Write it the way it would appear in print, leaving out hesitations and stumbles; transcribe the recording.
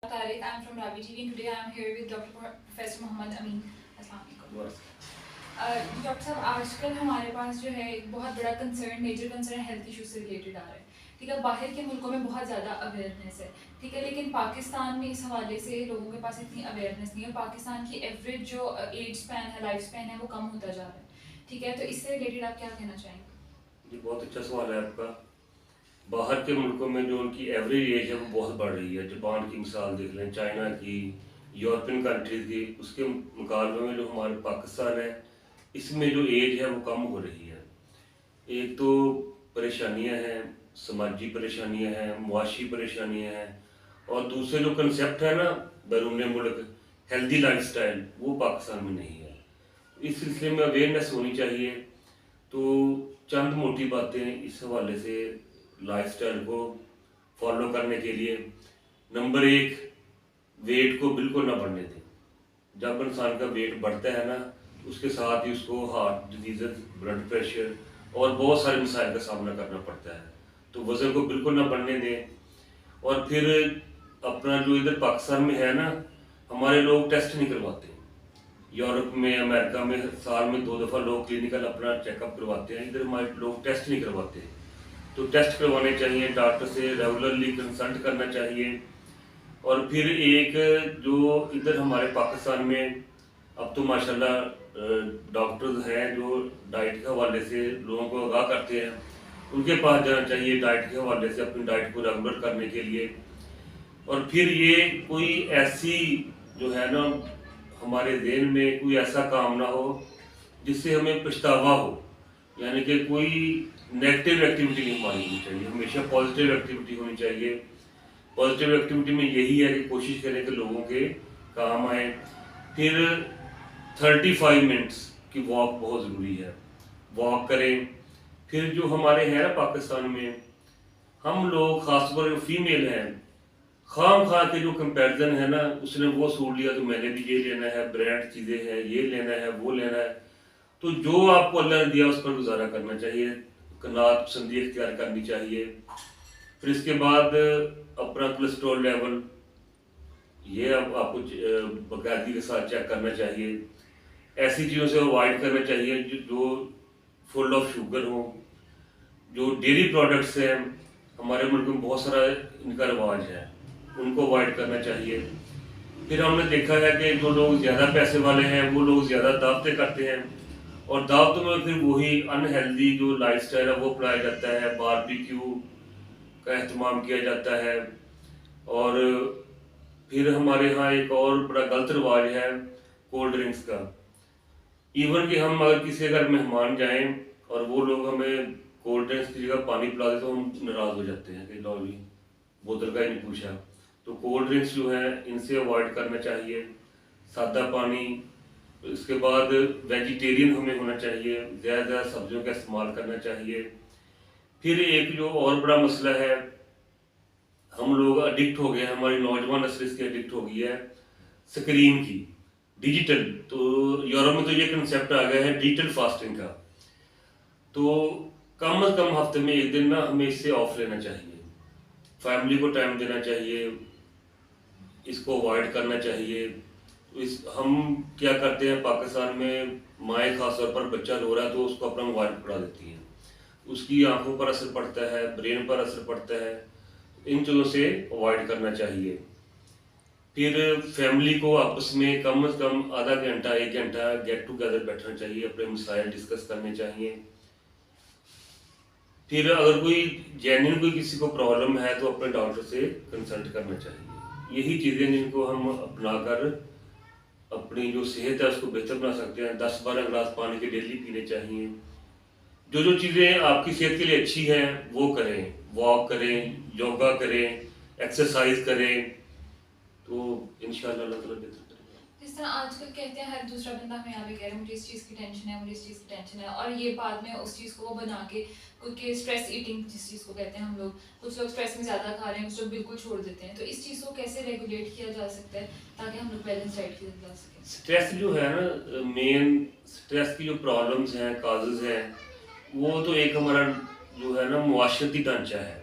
Tariq. I'm from Ravi TV and today I am here with Dr. Professor Mohammad Amin. Assalamu alaikum. Doctor صاحب آج کل ہمارے پاس جو ہے ایک بہت بڑا concern major concern health issues سے ریلیٹڈ آ رہا ہے. ٹھیک ہے, باہر کے ملکوں میں بہت زیادہ اویئرنیس ہے. ٹھیک ہے, لیکن پاکستان میں اس حوالے سے لوگوں کے پاس اتنی اویئرنیس نہیں ہے. پاکستان کی ایوریج جو ایج اسپین ہے, لائف اسپین ہے, وہ کم ہوتا جا رہا ہے. ٹھیک ہے, تو اس سے ریلیٹڈ آپ کیا کہنا چاہیں گے؟ جی بہت اچھا سوال ہے آپ کا. باہر کے ملکوں میں جو ان کی ایوریج ایج ہے وہ بہت بڑھ رہی ہے. جاپان کی مثال دیکھ لیں, چائنا کی, یورپین کنٹریز کی, اس کے مقابلے میں جو ہمارے پاکستان ہے اس میں جو ایج ہے وہ کم ہو رہی ہے. ایک تو پریشانیاں ہیں, سماجی پریشانیاں ہیں, معاشی پریشانیاں ہیں, اور دوسرے جو کنسیپٹ ہے نا بیرون ملک ہیلدی لائف سٹائل, وہ پاکستان میں نہیں ہے. اس سلسلے میں اویئرنیس ہونی چاہیے. تو چند موٹی باتیں اس حوالے سے لائف سٹائل کو فالو کرنے کے لیے. نمبر 1, ویٹ کو بالکل نہ بڑھنے دیں. جب انسان کا ویٹ بڑھتا ہے نا, اس کے ساتھ ہی اس کو ہارٹ ڈیزیز, بلڈ پریشر اور بہت سارے مسائل کا سامنا کرنا پڑتا ہے. تو وزن کو بالکل نہ بڑھنے دیں. اور پھر اپنا جو ادھر پاکستان میں ہے نا, ہمارے لوگ ٹیسٹ نہیں کرواتے. یورپ میں, امریکہ میں سال میں 2 دفعہ لوگ کلینکل اپنا چیک اپ کرواتے ہیں. ادھر ہمارے لوگ ٹیسٹ نہیں کرواتے. تو ٹیسٹ کروانے چاہیے, ڈاکٹر سے ریگولرلی کنسلٹ کرنا چاہیے. اور پھر ایک جو ادھر ہمارے پاکستان میں اب تو ماشاءاللہ ڈاکٹرز ہیں جو ڈائٹ کے حوالے سے لوگوں کو آگاہ کرتے ہیں, ان کے پاس جانا چاہیے ڈائٹ کے حوالے سے اپنی ڈائٹ کو ریگولر کرنے کے لیے. اور پھر یہ کوئی ایسی جو ہے نا ہمارے ذہن میں کوئی ایسا کام نہ ہو جس سے ہمیں پچھتاوا ہو. یعنی کہ کوئی نیگیٹو ایکٹیویٹی نہیں ہماری ہونی چاہیے, ہمیشہ پازیٹیو ایکٹیویٹی ہونی چاہیے. پازیٹیو ایکٹیویٹی میں یہی ہے کہ کوشش کریں کہ لوگوں کے کام آئیں. پھر 35 منٹس کی واک بہت ضروری ہے, واک کریں. پھر جو ہمارے ہیں نا پاکستان میں, ہم لوگ خاص طور پر فیمیل ہیں, خام خواہ کے جو کمپیریزن ہے نا, اس نے وہ سوٹ لیا تو میں نے بھی یہ لینا ہے, برانڈ چیزیں ہیں, یہ لینا ہے, وہ لینا ہے. تو جو آپ کو اللہ نے دیا اس پر گزارا کرنا چاہیے, قناعت پسندی اختیار کرنی چاہیے. پھر اس کے بعد اپنا کولیسٹرول لیول یہ آپ کو باقاعدگی کے ساتھ چیک کرنا چاہیے. ایسی چیزوں سے اوائڈ کرنا چاہیے جو فل آف شوگر ہوں. جو ڈیری پروڈکٹس ہیں ہمارے ملک میں بہت سارا ان کا رواج ہے, ان کو اوائڈ کرنا چاہیے. پھر ہم نے دیکھا ہے کہ جو لوگ زیادہ پیسے والے ہیں وہ لوگ زیادہ دعوتیں کرتے ہیں, اور دعوتوں میں پھر وہی انہیلدی جو لائف سٹائل ہے وہ اپنایا جاتا ہے. باربیکیو کا اہتمام کیا جاتا ہے. اور پھر ہمارے ہاں ایک اور بڑا غلط رواج ہے کولڈ ڈرنکس کا. ایون کہ ہم اگر کسی اگر مہمان جائیں اور وہ لوگ ہمیں کولڈ ڈرنکس کی جگہ پانی پلا دے تو ہم ناراض ہو جاتے ہیں کہ لو جی بوتل کا ہی نہیں پوچھا. تو کولڈ ڈرنکس جو ہیں ان سے اوائڈ کرنا چاہیے. سادہ پانی. اس کے بعد ویجیٹیرین ہمیں ہونا چاہیے, زیادہ زیادہ سبزیوں کا استعمال کرنا چاہیے. پھر ایک جو اور بڑا مسئلہ ہے, ہم لوگ اڈکٹ ہو گئے ہیں, ہماری نوجوان نسل اس کی اڈکٹ ہو گئی ہے اسکرین کی, ڈیجیٹل. تو یورپ میں تو یہ کنسیپٹ آ گیا ہے ڈیجیٹل فاسٹنگ کا. تو کم از کم ہفتے میں 1 دن نا ہمیں اس سے آف لینا چاہیے. فیملی کو ٹائم دینا چاہیے, اس کو اوائڈ کرنا چاہیے. ہم کیا کرتے ہیں پاکستان میں, مائیں خاص طور پر بچہ رو رہا ہے تو اس کو اپنا موبائل پکڑا دیتی ہیں, اس کی آنکھوں پر اثر پڑتا ہے, برین پر اثر پڑتا ہے. ان چیزوں سے اوائڈ کرنا چاہیے. پھر فیملی کو آپس میں کم از کم آدھا گھنٹہ 1 گھنٹہ گیٹ ٹوگیدر بیٹھنا چاہیے, اپنے مسائل ڈسکس کرنے چاہیے. پھر اگر کوئی جینوئن کوئی کسی کو پرابلم ہے تو اپنے ڈاکٹر سے کنسلٹ کرنا چاہیے. یہی چیزیں جن کو ہم اپنا کر اپنی جو صحت ہے اس کو بہتر بنا سکتے ہیں. 10-12 گلاس پانی کے ڈیلی پینے چاہیے. جو چیزیں آپ کی صحت کے لیے اچھی ہیں وہ کریں, واک کریں, یوگا کریں, ایکسرسائز کریں, تو انشاءاللہ اللہ تعالیٰ بہتر کرے گا. جس طرح آج کل کہتے ہیں ہر دوسرا بندہ ہمیں یہاں پہ کہہ رہا ہے مجھے اس چیز کی ٹینشن ہے, مجھے اس چیز کی ٹینشن ہے, اور یہ بعد میں اس چیز کو وہ بنا کے کیونکہ اسٹریس ایٹنگ جس چیز کو کہتے ہیں ہم لوگ, کچھ لوگ اسٹریس میں زیادہ کھا رہے ہیں, کچھ لوگ بالکل چھوڑ دیتے ہیں. تو اس چیز کو کیسے ریگولیٹ کیا جا سکتا ہے تاکہ ہم لوگ بیلنس ڈائٹ کی طرف جا سکیں؟ اسٹریس جو ہے نا, مین اسٹریس کی جو پرابلمز ہیں, کازز ہیں, وہ تو ایک ہمارا جو ہے نا معاشرتی ڈھانچہ ہے.